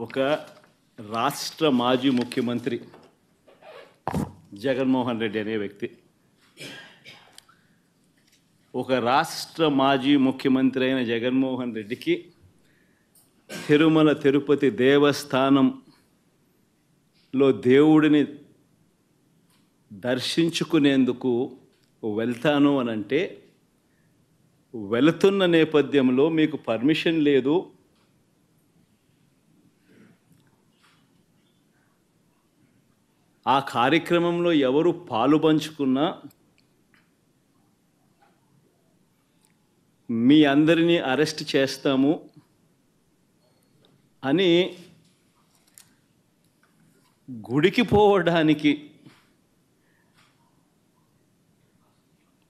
ఒక రాష్ట్ర మాజీ ముఖ్యమంత్రి జగన్మోహన్ రెడ్డి అనే వ్యక్తి ఒక రాష్ట్ర మాజీ ముఖ్యమంత్రి అయిన జగన్మోహన్ రెడ్డికి తిరుమల తిరుపతి దేవస్థానంలో దేవుడిని దర్శించుకునేందుకు వెళ్తాను అనంటే వెళుతున్న నేపథ్యంలో మీకు పర్మిషన్ లేదు, ఆ కార్యక్రమంలో ఎవరు పాలుపంచుకున్నా మీ అందరినీ అరెస్ట్ చేస్తాము అని గుడికి పోవడానికి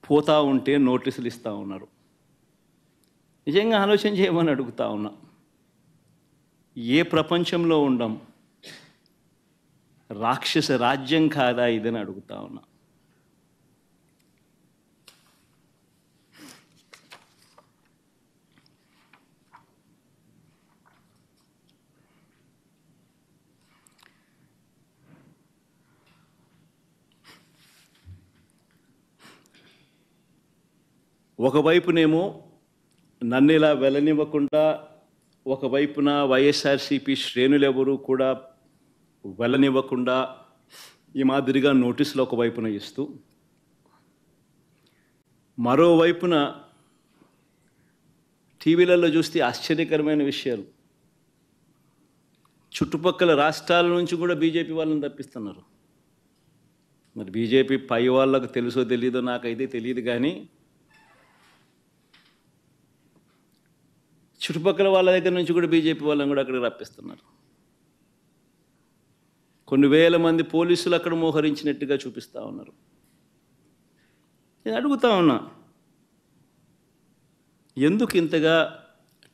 పోతా ఉంటే నోటీసులు ఇస్తూ ఉన్నారు. నిజంగా ఆలోచన చేయమని అడుగుతా ఉన్నా. ఏ ప్రపంచంలో ఉండం? రాక్షస రాజ్యం కాదా ఇదని అడుగుతా ఉన్నా. ఒకవైపునేమో నన్ను ఇలా వెళ్ళనివ్వకుండా, ఒకవైపున వైఎస్ఆర్సీపీ శ్రేణులెవరూ కూడా వెళ్ళనివ్వకుండా ఈ మాదిరిగా నోటీసులు ఒకవైపున ఇస్తూ, మరోవైపున టీవీలలో చూస్తే ఆశ్చర్యకరమైన విషయాలు, చుట్టుపక్కల రాష్ట్రాల నుంచి కూడా బీజేపీ వాళ్ళని తప్పిస్తున్నారు. మరి బీజేపీ పై వాళ్ళకు తెలుసో తెలీదో నాకైతే తెలియదు, కానీ చుట్టుపక్కల వాళ్ళ దగ్గర నుంచి కూడా బీజేపీ వాళ్ళని కూడా అక్కడికి రప్పిస్తున్నారు. కొన్ని వేల మంది పోలీసులు అక్కడ మోహరించినట్టుగా చూపిస్తూ ఉన్నారు. నేను అడుగుతా ఉన్నా, ఎందుకు ఇంతగా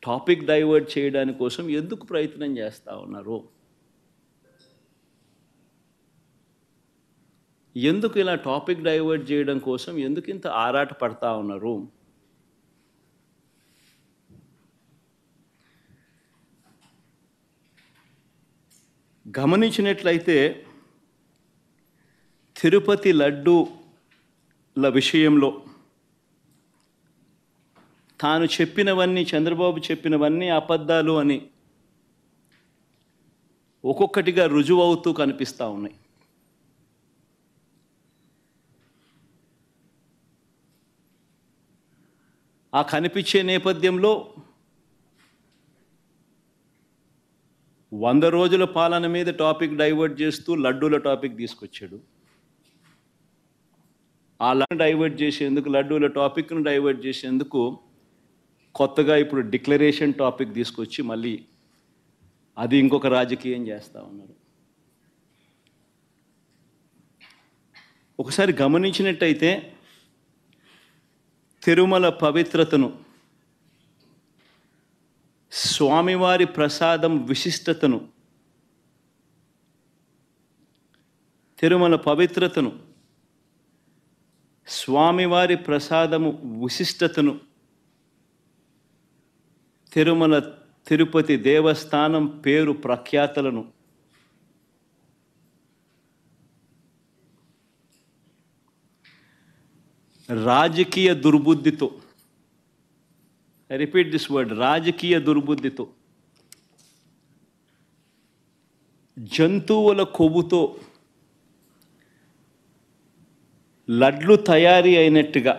టాపిక్ డైవర్ట్ చేయడానికి కోసం ఎందుకు ప్రయత్నం చేస్తూ ఉన్నారు? ఎందుకు ఇలా టాపిక్ డైవర్ట్ చేయడం కోసం ఎందుకు ఇంత ఆరాట పడతా ఉన్నారు? గమనించినట్లయితే తిరుపతి లడ్డూల విషయంలో తాను చెప్పినవన్నీ, చంద్రబాబు చెప్పినవన్నీ అబద్ధాలు అని ఒక్కొక్కటిగా రుజువు అవుతూ కనిపిస్తూ ఉన్నాయి. ఆ కనిపించే నేపథ్యంలో 100 రోజుల పాలన మీద టాపిక్ డైవర్ట్ చేస్తూ లడ్డూల టాపిక్ తీసుకొచ్చాడు. ఆ డైవర్ట్ చేసేందుకు, లడ్డూల టాపిక్ను డైవర్ట్ చేసేందుకు కొత్తగా ఇప్పుడు డిక్లరేషన్ టాపిక్ తీసుకొచ్చి మళ్ళీ అది ఇంకొక రాజకీయం చేస్తూ ఉన్నారు. ఒకసారి గమనించినట్టయితే తిరుమల పవిత్రతను, స్వామివారి ప్రసాదం విశిష్టతను, తిరుమల పవిత్రతను, స్వామివారి ప్రసాదము విశిష్టతను, తిరుమల తిరుపతి దేవస్థానం పేరు ప్రఖ్యాతలను రాజకీయ దుర్బుద్ధితో, I repeat this word, రాజకీయ దుర్బుద్ధితో, జంతువుల కొవ్వుతో లడ్లు తయారీ అయినట్టుగా